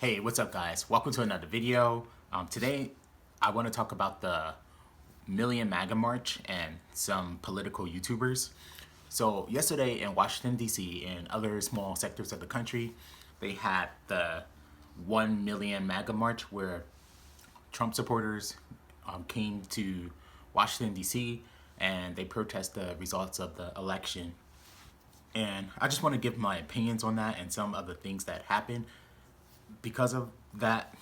Hey, what's up guys? Welcome to another video. Today I want to talk about the Million MAGA March and some political YouTubers. So yesterday in Washington DC and other small sectors of the country, they had the 1 Million MAGA March where Trump supporters came to Washington DC and they protest the results of the election. And I just want to give my opinions on that and some of the things that happened because of that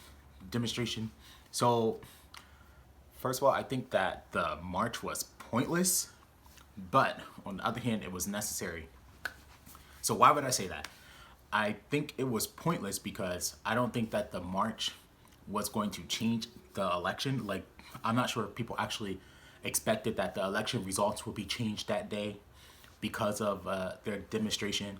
demonstration. So first of all, I think that the march was pointless, but on the other hand, it was necessary. So why would I say that? I think it was pointless because I don't think that the march was going to change the election. Like, I'm not sure if people actually expected that the election results would be changed that day because of their demonstration.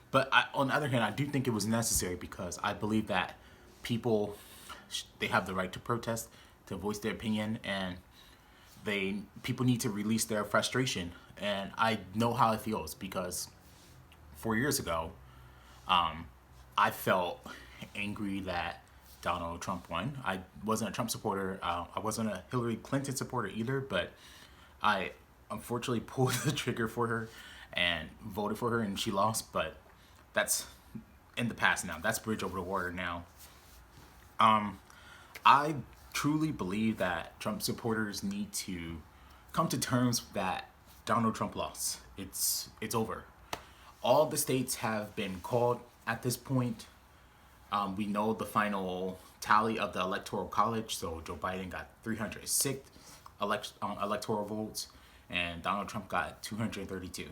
But on the other hand, I do think it was necessary because I believe that people, they have the right to protest, to voice their opinion, and people need to release their frustration. And I know how it feels because 4 years ago, I felt angry that Donald Trump won. I wasn't a Trump supporter. I wasn't a Hillary Clinton supporter either, but I unfortunately pulled the trigger for her and voted for her, and she lost. But that's in the past now. That's bridge over the water now. I truly believe that Trump supporters need to come to terms that Donald Trump lost. It's over. All the states have been called at this point. We know the final tally of the Electoral College. So Joe Biden got 306 electoral votes, and Donald Trump got 232.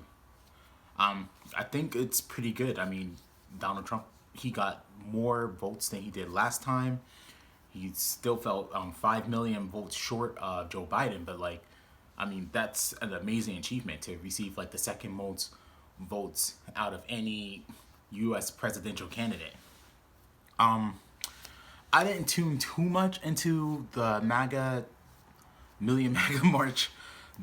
I think it's pretty good. I mean, Donald Trump, he got more votes than he did last time. He still felt 5 million votes short of Joe Biden, but like, I mean, that's an amazing achievement to receive like the second most votes out of any U.S. presidential candidate. I didn't tune too much into the Million MAGA March,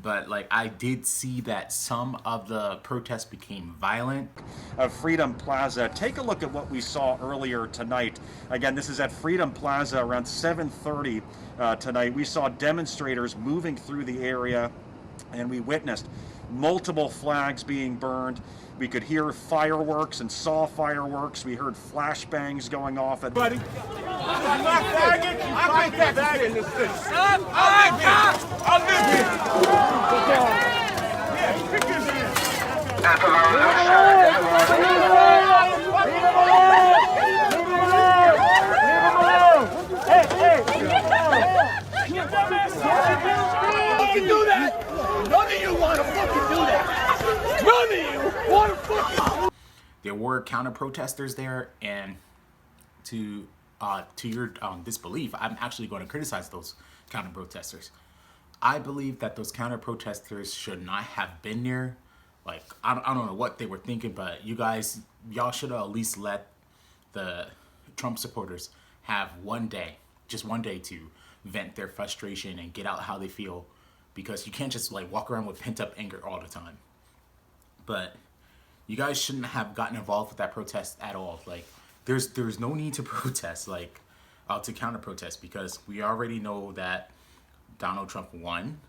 but like I did see that some of the protests became violent. Of Freedom Plaza. Take a look at what we saw earlier tonight. Again, this is at Freedom Plaza around 7:30 tonight. We saw demonstrators moving through the area, and we witnessed multiple flags being burned. We could hear fireworks and saw fireworks. We heard flashbangs going off. Buddy, I think that's in this thing. I'll live here. Yeah, pick his hand. You can do that. None of you want to fucking do that. None of you want to fucking. There were counter protesters there, and to your disbelief, I'm actually going to criticize those counter protesters. I believe that those counter protesters should not have been there. Like, I don't know what they were thinking, but y'all should have at least let the Trump supporters have just one day to vent their frustration and get out how they feel, because you can't just like walk around with pent up anger all the time. But you guys shouldn't have gotten involved with that protest at all. Like, there's no need to protest, like, to counter protest, because we already know that Donald Trump won.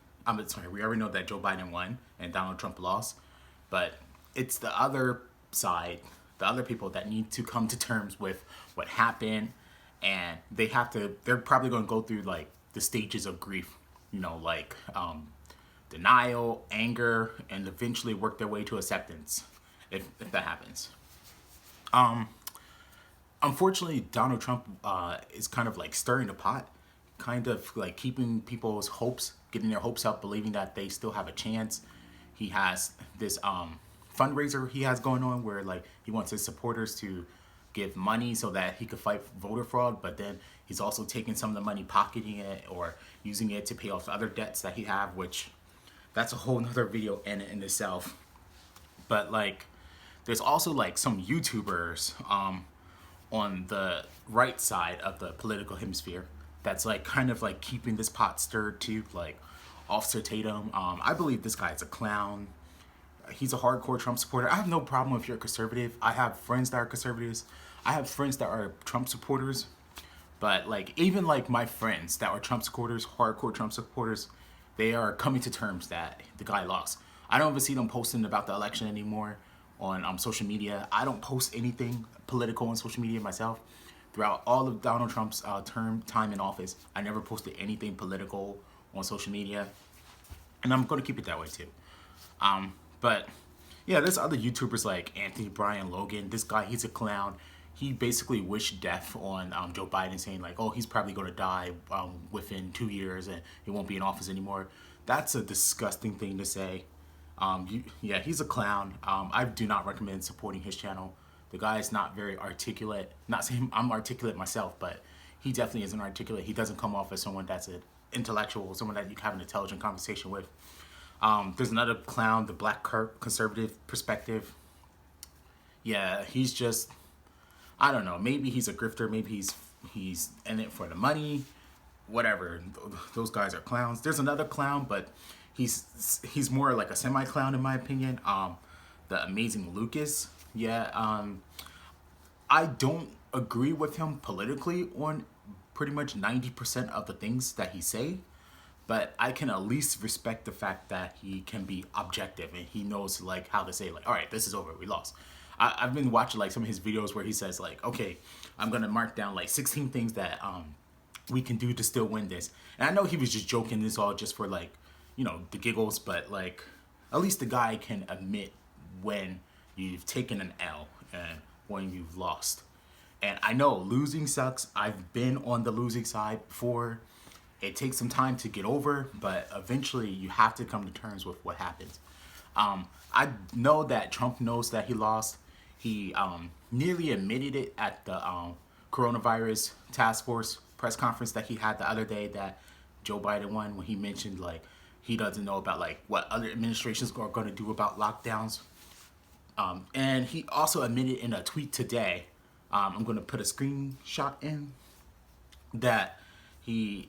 We already know that Joe Biden won and Donald Trump lost. But it's the other side, the other people that need to come to terms with what happened, and they're probably going to go through like the stages of grief, like denial, anger, and eventually work their way to acceptance if that happens. Unfortunately, Donald Trump is kind of like stirring the pot, kind of like keeping people's hopes, getting their hopes up, believing that they still have a chance. He has this fundraiser he has going on where like he wants his supporters to give money so that he could fight voter fraud, but then he's also taking some of the money, pocketing it, or using it to pay off other debts that he have, which that's a whole nother video in itself. But like, there's also like some YouTubers on the right side of the political hemisphere that's like kind of like keeping this pot stirred too, like Officer Tatum. I believe this guy is a clown. He's a hardcore Trump supporter. I have no problem if you're a conservative. I have friends that are conservatives. I have friends that are Trump supporters, but like even like my friends that are Trump supporters, hardcore Trump supporters, they are coming to terms that the guy lost. I don't even see them posting about the election anymore on social media. I don't post anything political on social media myself. Throughout all of Donald Trump's time in office, I never posted anything political on social media, and I'm going to keep it that way too. But yeah, there's other YouTubers like Anthony Bryan Logan. This guy, he's a clown. He basically wished death on Joe Biden, saying like, oh, he's probably going to die within 2 years and he won't be in office anymore. That's a disgusting thing to say. Yeah, he's a clown. I do not recommend supporting his channel. The guy is not very articulate. Not saying I'm articulate myself, but he definitely isn't articulate. He doesn't come off as someone that's an intellectual, someone that you can have an intelligent conversation with. There's another clown, the Black conservative perspective. Yeah, he's just, I don't know. Maybe he's a grifter. Maybe he's in it for the money. Whatever. Those guys are clowns. There's another clown, but he's more like a semi-clown in my opinion. The Amazing Lucas. Yeah. I don't agree with him politically on pretty much 90% of the things that he say, but I can at least respect the fact that he can be objective and he knows like how to say like, all right, this is over, we lost. I've been watching like some of his videos where he says like, okay, I'm gonna mark down like 16 things that we can do to still win this. And I know he was just joking this all just for like, you know, the giggles, but like at least the guy can admit when you've taken an L and when you've lost. And I know losing sucks. I've been on the losing side before. It takes some time to get over, but eventually you have to come to terms with what happens. I know that Trump knows that he lost. He nearly admitted it at the coronavirus task force press conference that he had the other day that Joe Biden won, when he mentioned like he doesn't know about like what other administrations are going to do about lockdowns. And he also admitted in a tweet today, I'm going to put a screenshot in, that he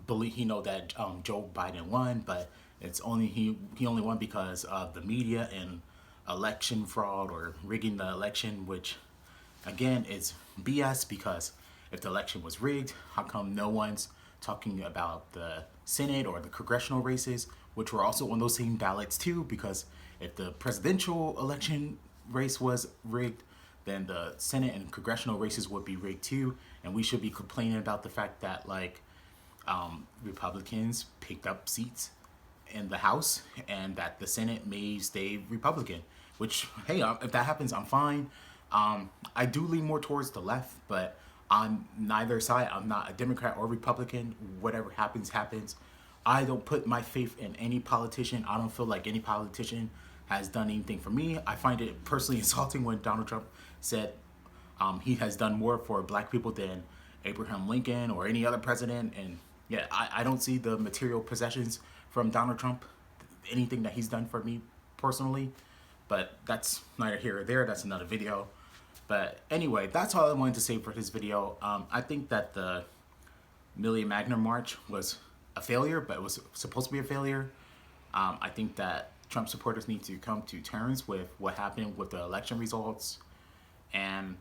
know that Joe Biden won, but it's only he only won because of the media and election fraud or rigging the election, which again is BS, because if the election was rigged, how come no one's talking about the Senate or the congressional races, which were also on those same ballots too? Because if the presidential election race was rigged, then the Senate and congressional races would be rigged too, and we should be complaining about the fact that like Republicans picked up seats in the House and that the Senate may stay Republican, which, hey, if that happens, I'm fine. I do lean more towards the left, but I'm neither side. I'm not a Democrat or Republican. Whatever happens, happens. I don't put my faith in any politician. I don't feel like any politician has done anything for me. I find it personally insulting when Donald Trump said he has done more for black people than Abraham Lincoln or any other president. And yeah, I don't see the material possessions from Donald Trump, anything that he's done for me personally. But that's neither here or there. That's another video. But anyway, that's all I wanted to say for this video. I think that the Million MAGA March was a failure, but it was supposed to be a failure. I think that Trump supporters need to come to terms with what happened with the election results. And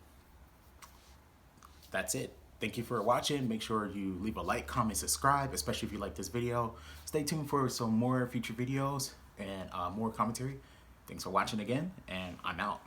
that's it. Thank you for watching. Make sure you leave a like, comment, subscribe, especially if you like this video. Stay tuned for some more future videos and more commentary. Thanks for watching again, and I'm out.